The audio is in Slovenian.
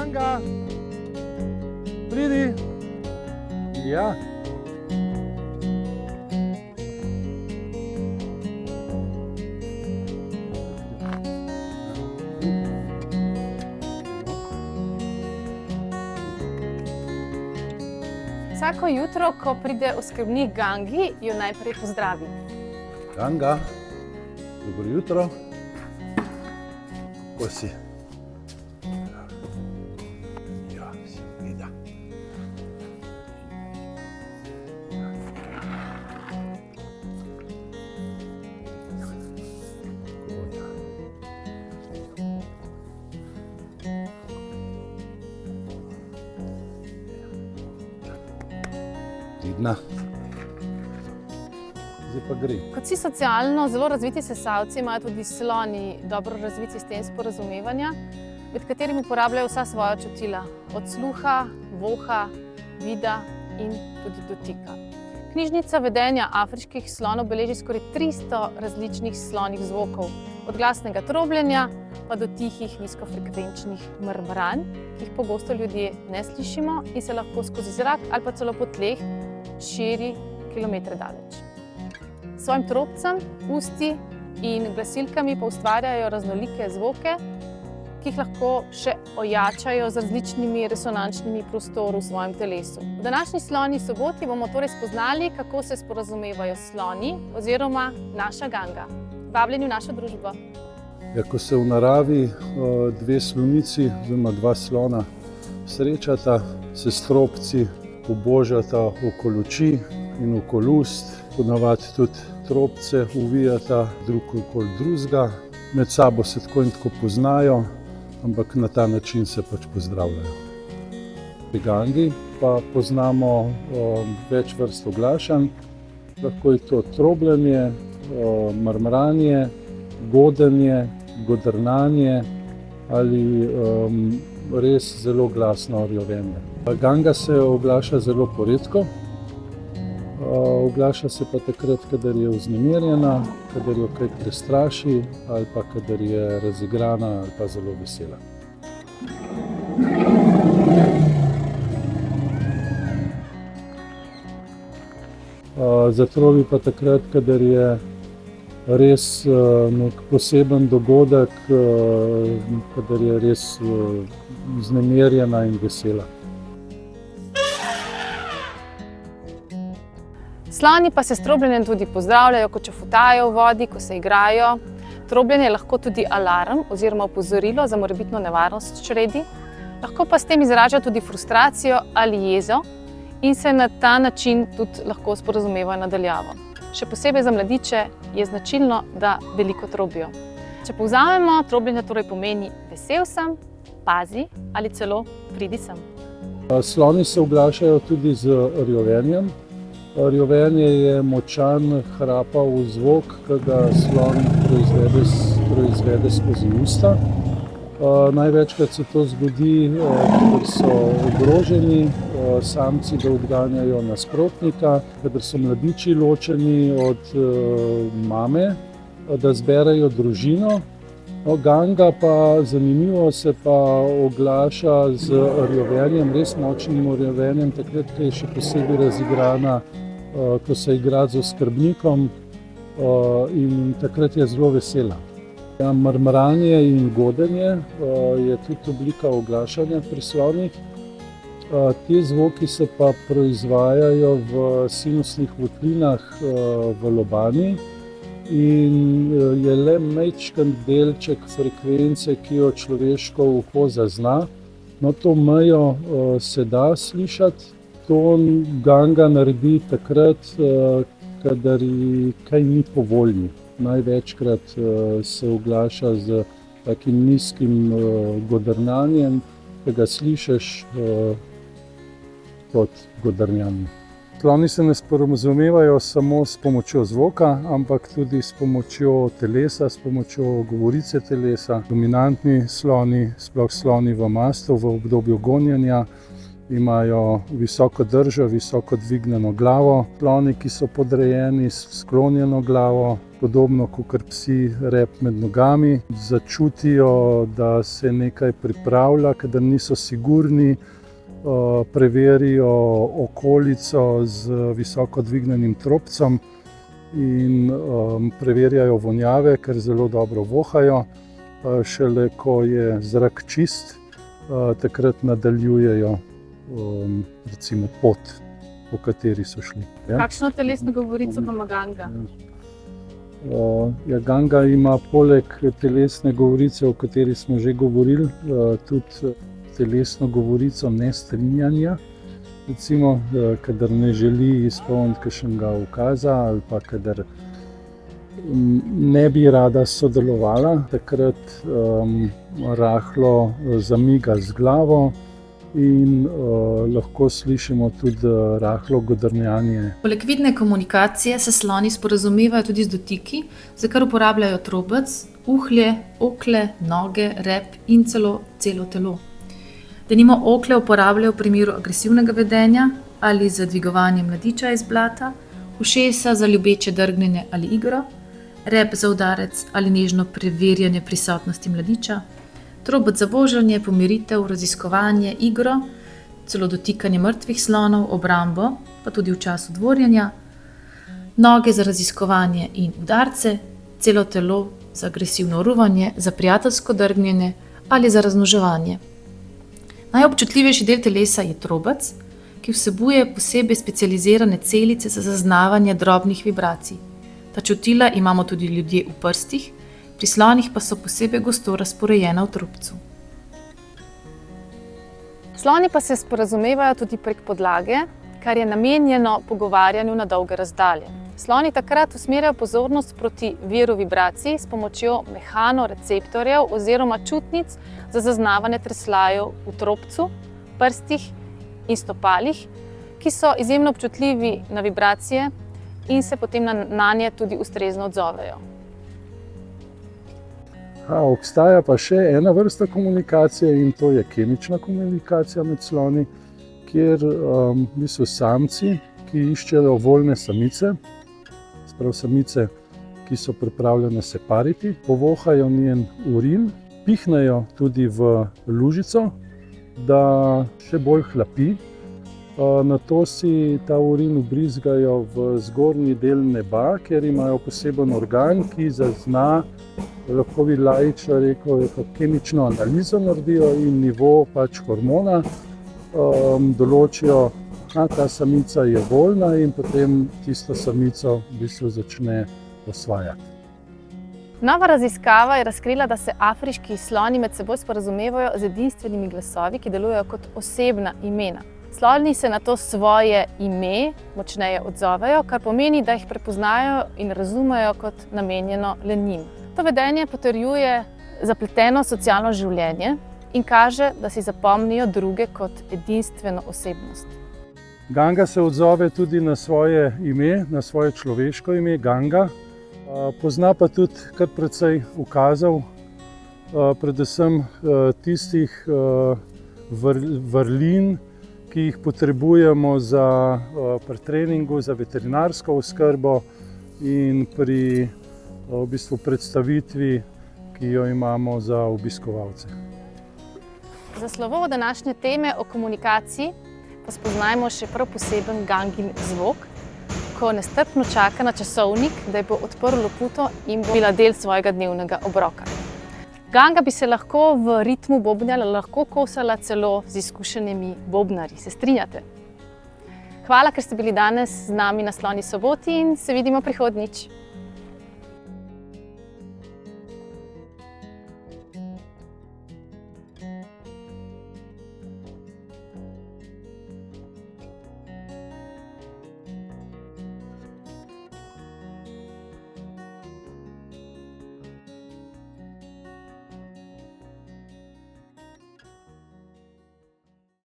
Ganga, pridi. Ja. Vsako jutro, ko pride oskrbnik Gangi, jo najprej pozdravi. Ganga, dobro jutro. Kako si? Ja, si vida. Vidna. Zdaj pa gre. Kot vsi socialno zelo razviti sesalci imajo tudi sloni dobro razvit sistem sporazumevanja, med katerimi uporabljajo vsa svoja čutila, od sluha, voha, vida in tudi dotika. Knjižnica vedenja afriških slonov beleži skoraj 300 različnih slonih zvokov, od glasnega trobljenja pa do tihih nizkofrekvenčnih mrmranj, ki jih pogosto ljudje ne slišimo in se lahko skozi zrak ali pa celo po tleh širi kilometre daleč. S svojim trobcem, usti in glasilkami pa ustvarjajo raznolike zvoke, ki jih lahko še ojačajo z različnimi resonančnimi prostori v svojem telesu. V današnji slonji soboti bomo torej spoznali, kako se sporazumevajo sloni oziroma naša Ganga. Vabljeni v našo družbo. Ja, ko se v naravi dve slonici oziroma dva slona srečata, se s trobci pobožata okoli oči in okoli ust. Ponavadi tudi trobce uvijata drug okoli drugega. Med sabo se tako in tako poznajo, ampak na ta način se pač pozdravljajo. Pri Gangi pa poznamo več vrst oglašanj. Lahko je to trobljenje, mrmranje, godenje, godrnanje ali res zelo glasno rjovenje. Ganga se oglaša zelo poredko. Oglaša se pa takrat, kadar je vznemirjena, kadar jo kaj prestraši ali pa kadar je razigrana ali pa zelo vesela. Zatrobi pa takrat, kadar je res nek poseben dogodek, kadar je res vznemirjena in vesela. Sloni pa se s trobljenjem tudi pozdravljajo, ko čofutajo v vodi, ko se igrajo. Trobljenje je lahko tudi alarm oziroma opozorilo za morebitno nevarnost v čredi. Lahko pa s tem izražajo tudi frustracijo ali jezo in se na ta način tudi lahko sporazumevajo nadaljavo. Še posebej za mladiče je značilno, da veliko trobijo. Če povzamemo, trobljenje torej pomeni vesel sem, pazi ali celo pridi sem. Sloni se oglašajo tudi z rjovenjem. Rjovenje je močan, hrapav zvok, ki ga slon proizvede skozi usta. Največkrat se to zgodi, kadar so ogroženi, samci da odganjajo nasprotnika, kadar so mladiči ločeni od mame, da zberejo družino. Ganga pa, zanimivo, se pa oglaša z rjovenjem, res močnim rjovenjem, takrat, ko je še posebej razigrana, ko se igra z oskrbnikom in takrat je zelo vesela. Mrmranje in godenje je tudi oblika oglašanja pri slonih. Ti zvoki se pa proizvajajo v sinusnih votlinah v lobani in je le majčken delček frekvence, ki jo človeško uho zazna. No, to mejo se da slišati. To Ganga naredi takrat, kadar kaj ni po volji. Največkrat se oglaša z takim nizkim godrnanjem, ki ga slišiš kot godrnjanje. Sloni se ne sporazumevajo samo s pomočjo zvoka, ampak tudi s pomočjo telesa, s pomočjo govorice telesa. Dominantni sloni, sploh sloni v mastu v obdobju gonjenja, imajo visoko držo, visoko dvignjeno glavo. Sloni, ki so podrejeni s sklonjeno glavo, podobno kot psi, rep med nogami. Začutijo, da se nekaj pripravlja, kadar niso sigurni, preverijo okolico z visoko dvignjenim trobcem in preverjajo vonjave, ker zelo dobro vohajo. Šele ko je zrak čist, takrat nadaljujejo recimo pot, po kateri so šli. Ja? Kakšno telesno govorico ima ganga? Ja, ganga ima poleg telesne govorice, o kateri smo že govorili, tudi telesno govorico nestrinjanja. Recimo, kadar ne želi izpolniti kakšnega ukaza ali pa kadar ne bi rada sodelovala, takrat rahlo zamiga z glavo in lahko slišimo tudi rahlo godrnjanje. Poleg vidne komunikacije se sloni sporazumevajo tudi z dotiki, za kar uporabljajo trobec, uhlje, okle, noge, rep in celo telo. Denimo okle uporabljajo v primeru agresivnega vedenja ali za dvigovanje mladiča iz blata, ušesa za ljubeče drgnjenje ali igro, rep za udarec ali nežno preverjanje prisotnosti mladiča, trobec za božanje, pomiritev, raziskovanje, igro, celo dotikanje mrtvih slonov, obrambo, pa tudi v času dvorjenja, noge za raziskovanje in udarce, celo telo za agresivno ruvanje, za prijateljsko drgnjenje ali za razmnoževanje. Najobčutljivejši del telesa je trobec, ki vsebuje posebej specializirane celice za zaznavanje drobnih vibracij. Ta čutila imamo tudi ljudje v prstih, pri slonih pa so posebej gosto razporejena v trupcu. Sloni pa se sporazumevajo tudi prek podlage, kar je namenjeno pogovarjanju na dolge razdalje. Sloni takrat usmerjajo pozornost proti viru vibracij s pomočjo mehanoreceptorjev oziroma čutnic za zaznavanje tresljajev v trobcu, prstih in stopalih, ki so izjemno občutljivi na vibracije in se potem nanje tudi ustrezno odzovejo. Obstaja pa še ena vrsta komunikacije in to je kemična komunikacija med sloni, kjer v bistvu samci, ki iščejo voljne samice, sprav samice, ki so pripravljene se pariti, povohajo njen urin, pihnejo tudi v lužico, da še bolj hlapi. Nato si ta urin vbrizgajo v zgornji del neba, kjer imajo poseben organ, ki zazna, lahko bi laično rekel, kemično analizo naredijo in nivo hormona določijo, ta samica je voljna in potem tisto samico v bistvu začne osvajati. Nova raziskava je razkrila, da se afriški sloni med seboj sporazumevajo z edinstvenimi glasovi, ki delujejo kot osebna imena. Sloni se na to svoje ime močneje odzovejo, kar pomeni, da jih prepoznajo in razumejo kot namenjeno le njim. To vedenje potrjuje zapleteno socialno življenje in kaže, da si zapomnijo druge kot edinstveno osebnost. Ganga se odzove tudi na svoje ime, na svoje človeško ime, Ganga. Pozna pa tudi kar precej ukazov, predvsem tistih vrlin, ki jih potrebujemo pri treningu, za veterinarsko oskrbo in pri v bistvu predstavitvi, ki jo imamo za obiskovalce. Za slovo današnje teme o komunikaciji pa spoznajmo še prav poseben Gangin zvok, ko nestrpno čaka na časovnik, da ji bo odprl loputo in bo bila del svojega dnevnega obroka. Ganga bi se lahko v ritmu bobnjala, lahko kosala celo z izkušenimi bobnarji. Se strinjate? Hvala, ker ste bili danes z nami na Sloni soboti in se vidimo prihodnjič.